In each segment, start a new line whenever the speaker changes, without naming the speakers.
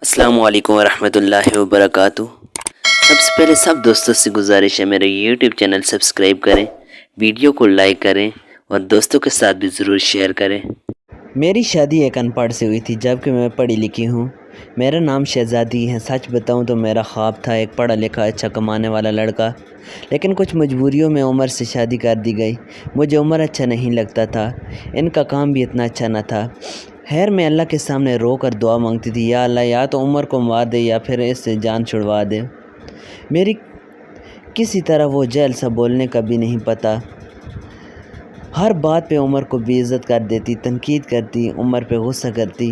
السلام علیکم ورحمۃ اللہ وبرکاتہ۔ سب سے پہلے سب دوستوں سے گزارش ہے میرے یوٹیوب چینل سبسکرائب کریں، ویڈیو کو لائک کریں اور دوستوں کے ساتھ بھی ضرور شیئر کریں۔
میری شادی ایک ان پڑھ سے ہوئی تھی جبکہ میں پڑھی لکھی ہوں۔ میرا نام شہزادی ہے۔ سچ بتاؤں تو میرا خواب تھا ایک پڑھا لکھا اچھا کمانے والا لڑکا، لیکن کچھ مجبوریوں میں عمر سے شادی کر دی گئی۔ مجھے عمر اچھا نہیں لگتا تھا، ان کا کام بھی اتنا اچھا نہ تھا۔ خیر میں اللہ کے سامنے رو کر دعا مانگتی تھی، یا اللہ یا تو عمر کو مار دے یا پھر اس سے جان چھڑوا دے۔ میری کسی طرح وہ جیل سا بولنے کا بھی نہیں پتہ۔ ہر بات پہ عمر کو بے عزت کر دیتی، تنقید کرتی، عمر پہ غصہ کرتی۔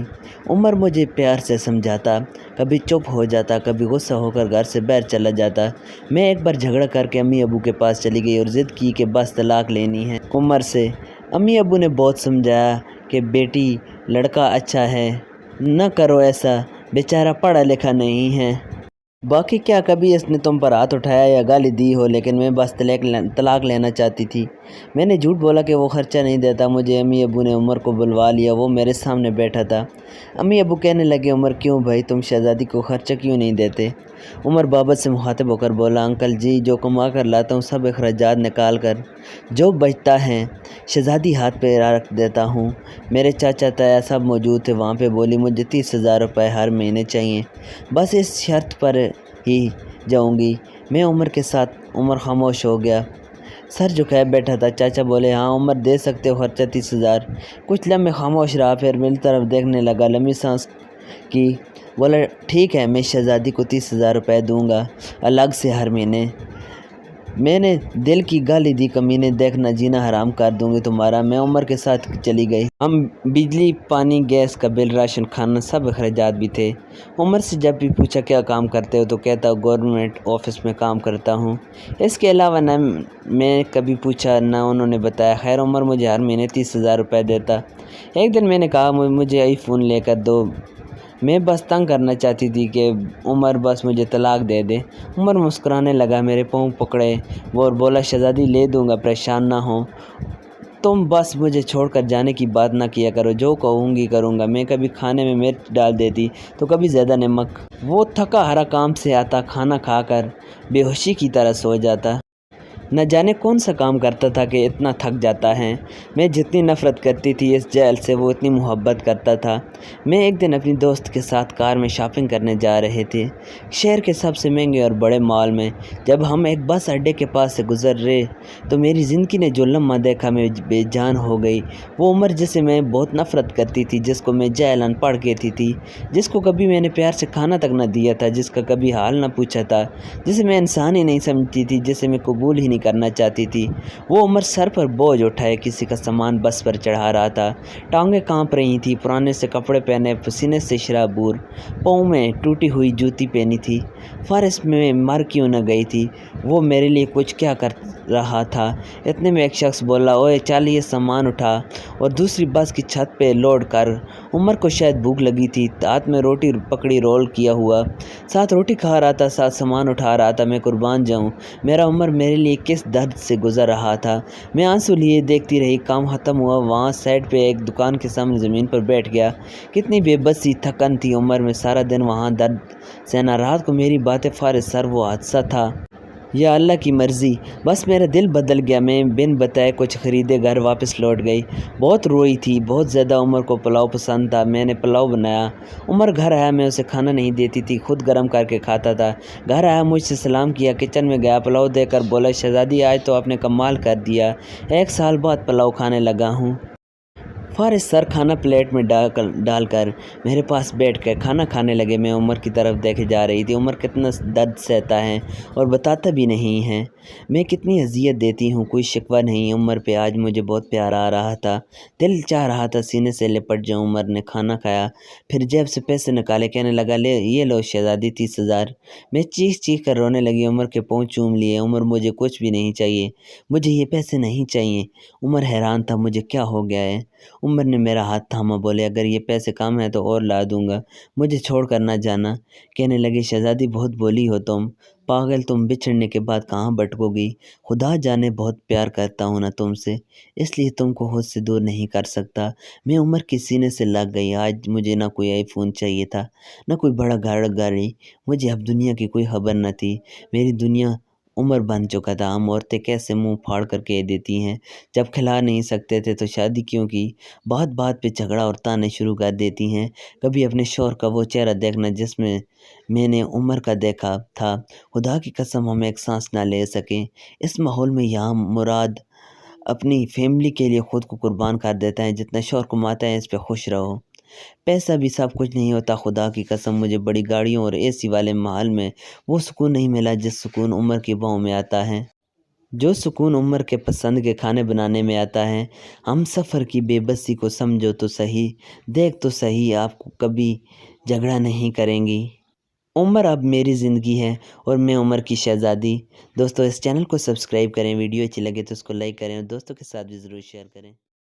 عمر مجھے پیار سے سمجھاتا، کبھی چپ ہو جاتا، کبھی غصہ ہو کر گھر سے باہر چلا جاتا۔ میں ایک بار جھگڑا کر کے امی ابو کے پاس چلی گئی اور ضد کی کہ بس طلاق لینی ہے عمر سے۔ امی ابو نے بہت سمجھایا کہ بیٹی لڑکا اچھا ہے، نہ کرو ایسا، بیچارہ پڑھا لکھا نہیں ہے۔ باقی کیا کبھی اس نے تم پر ہاتھ اٹھایا یا گالی دی ہو، لیکن میں بس طلاق لینا چاہتی تھی۔ میں نے جھوٹ بولا کہ وہ خرچہ نہیں دیتا مجھے۔ امی ابو نے عمر کو بلوا لیا، وہ میرے سامنے بیٹھا تھا۔ امی ابو کہنے لگے، عمر کیوں بھائی تم شہزادی کو خرچہ کیوں نہیں دیتے؟ عمر بابت سے مخاطب ہو کر بولا، انکل جی جو کما کر لاتا ہوں سب اخراجات نکال کر جو بچتا ہے شہزادی ہاتھ پہ رکھ دیتا ہوں۔ میرے چاچا تایا سب موجود تھے وہاں پہ۔ بولی مجھے 30,000 روپے ہر مہینے چاہیے، بس اس شرط پر ہی جاؤں گی میں عمر کے ساتھ۔ عمر خاموش ہو گیا، سر جھکائے بیٹھا تھا۔ چاچا بولے، ہاں عمر دے سکتے ہو خرچہ 30,000۔ کچھ لمحے خاموش رہا، پھر میری طرف دیکھنے لگا، لمبی سانس کی، بولا ٹھیک ہے میں شہزادی کو 30,000 روپے دوں گا الگ سے ہر مہینے۔ میں نے دل کی گالی دی، کمینے دیکھنا جینا حرام کر دوں گی تمہارا۔ میں عمر کے ساتھ چلی گئی۔ ہم بجلی پانی گیس کا بل راشن کھانا سب اخراجات بھی تھے۔ عمر سے جب بھی پوچھا کیا کام کرتے ہو تو کہتا گورنمنٹ آفس میں کام کرتا ہوں، اس کے علاوہ نہ میں کبھی پوچھا نہ انہوں نے بتایا۔ خیر عمر مجھے ہر مہینے 30,000 روپے دیتا۔ ایک دن میں نے کہا مجھے آئی فون لے کر دو، میں بس تنگ کرنا چاہتی تھی کہ عمر بس مجھے طلاق دے دے۔ عمر مسکرانے لگا، میرے پاؤں پکڑے وہ اور بولا شہزادی لے دوں گا پریشان نہ ہو، تم بس مجھے چھوڑ کر جانے کی بات نہ کیا کرو، جو کہوں گی کروں گا۔ میں کبھی کھانے میں مرچ ڈال دیتی تو کبھی زیادہ نمک۔ وہ تھکا ہرا کام سے آتا، کھانا کھا کر بے ہوشی کی طرح سو جاتا۔ نہ جانے کون سا کام کرتا تھا کہ اتنا تھک جاتا ہے۔ میں جتنی نفرت کرتی تھی اس جیل سے وہ اتنی محبت کرتا تھا۔ میں ایک دن اپنی دوست کے ساتھ کار میں شاپنگ کرنے جا رہے تھے شہر کے سب سے مہنگے اور بڑے مال میں۔ جب ہم ایک بس اڈے کے پاس سے گزر رہے تو میری زندگی نے جو لمحہ دیکھا میں بے جان ہو گئی۔ وہ عمر جسے میں بہت نفرت کرتی تھی، جس کو میں جاہل ان پڑھ کہتی تھی، جس کو کبھی میں نے پیار سے کھانا تک نہ دیا تھا، جس کا کبھی حال نہ پوچھا تھا، جسے میں انسان ہی نہیں سمجھتی تھی، جسے میں قبول ہی نہیں کرنا چاہتی تھی، وہ عمر سر پر بوجھ اٹھائے کسی کا سامان بس پر چڑھا رہا تھا۔ ٹانگیں کانپ رہی تھیں، پرانے سے کپڑے پہنے، پسینے سے شرابور، پاؤں میں ٹوٹی ہوئی جوتی پہنی تھی۔ فارس میں مر کیوں نہ گئی تھی، وہ میرے لیے کچھ کیا کر رہا تھا۔ اتنے میں ایک شخص بولا، اوئے چل یہ سامان اٹھا اور دوسری بس کی چھت پہ لوڈ کر۔ عمر کو شاید بھوک لگی تھی، ہاتھ میں روٹی پکڑی رول کیا ہوا، ساتھ روٹی کھا رہا تھا، ساتھ سامان اٹھا رہا تھا۔ میں قربان جاؤں میرا عمر میرے لیے کس درد سے گزر رہا تھا۔ میں آنسو لیے دیکھتی رہی۔ کام ختم ہوا، وہاں سائڈ پہ ایک دکان کے سامنے زمین پر بیٹھ گیا۔ کتنی بے بسی تھکن تھی عمر میں، سارا دن وہاں درد سہنا، رات کو میری باتیں فارس سر وہ حادثہ تھا یا اللہ کی مرضی، بس میرا دل بدل گیا۔ میں بن بتائے کچھ خریدے گھر واپس لوٹ گئی۔ بہت روئی تھی، بہت زیادہ۔ عمر کو پلاؤ پسند تھا، میں نے پلاؤ بنایا۔ عمر گھر آیا، میں اسے کھانا نہیں دیتی تھی، خود گرم کر کے کھاتا تھا۔ گھر آیا، مجھ سے سلام کیا، کچن میں گیا، پلاؤ دے کر بولا شہزادی آج تو آپ نے کمال کر دیا، 1 سال بعد پلاؤ کھانے لگا ہوں۔ فارس سر کھانا پلیٹ میں ڈال کر میرے پاس بیٹھ کر کھانا کھانے لگے۔ میں عمر کی طرف دیکھے جا رہی تھی۔ عمر کتنا درد سہتا ہے اور بتاتا بھی نہیں ہے، میں کتنی اذیت دیتی ہوں، کوئی شکوہ نہیں۔ عمر پہ آج مجھے بہت پیار آ رہا تھا، دل چاہ رہا تھا سینے سے لپٹ جاؤں۔ عمر نے کھانا کھایا، پھر جیب سے پیسے نکالے، کہنے لگا لے یہ لو شہزادی 30,000۔ میں چیخ چیخ کر رونے لگی، عمر کے پاؤں چوم لیے۔ عمر مجھے کچھ بھی نہیں چاہیے، مجھے یہ پیسے نہیں چاہیے۔ عمر حیران تھا مجھے کیا ہو گیا ہے۔ عمر نے میرا ہاتھ تھاما، بولے اگر یہ پیسے کم ہیں تو اور لا دوں گا، مجھے چھوڑ کر نہ جانا۔ کہنے لگے شہزادی بہت بولی ہو تم، پاگل، تم بچھڑنے کے بعد کہاں بھٹکو گی؟ خدا جانے بہت پیار کرتا ہوں نا تم سے، اس لیے تم کو خود سے دور نہیں کر سکتا۔ میں عمر کے سینے سے لگ گئی۔ آج مجھے نہ کوئی آئی فون چاہیے تھا، نہ کوئی بڑا گاڑی، مجھے اب دنیا کی کوئی خبر نہ تھی۔ میری دنیا عمر بن چکا تھا۔ ہم عورتیں کیسے منہ پھاڑ کر کہہ دیتی ہیں، جب کھلا نہیں سکتے تھے تو شادی کیوں کی؟ بات بات پہ جھگڑا اور تانے شروع کر دیتی ہیں۔ کبھی اپنے شوہر کا وہ چہرہ دیکھنا جس میں نے عمر کا دیکھا تھا، خدا کی قسم ہم ایک سانس نہ لے سکیں۔ اس ماحول میں یہاں مراد اپنی فیملی کے لیے خود کو قربان کر دیتا ہے، جتنا شوہر کماتا ہے اس پہ خوش رہو۔ پیسہ بھی سب کچھ نہیں ہوتا، خدا کی قسم مجھے بڑی گاڑیوں اور اے سی والے محل میں وہ سکون نہیں ملا جس سکون عمر کی باہوں میں آتا ہے، جو سکون عمر کے پسند کے کھانے بنانے میں آتا ہے۔ ہم سفر کی بے بسی کو سمجھو تو صحیح، دیکھ تو صحیح، آپ کو کبھی جھگڑا نہیں کریں گی۔ عمر اب میری زندگی ہے اور میں عمر کی شہزادی۔ دوستو اس چینل کو سبسکرائب کریں، ویڈیو اچھی لگے تو اس کو لائک کریں اور دوستوں کے ساتھ بھی ضرور شیئر کریں۔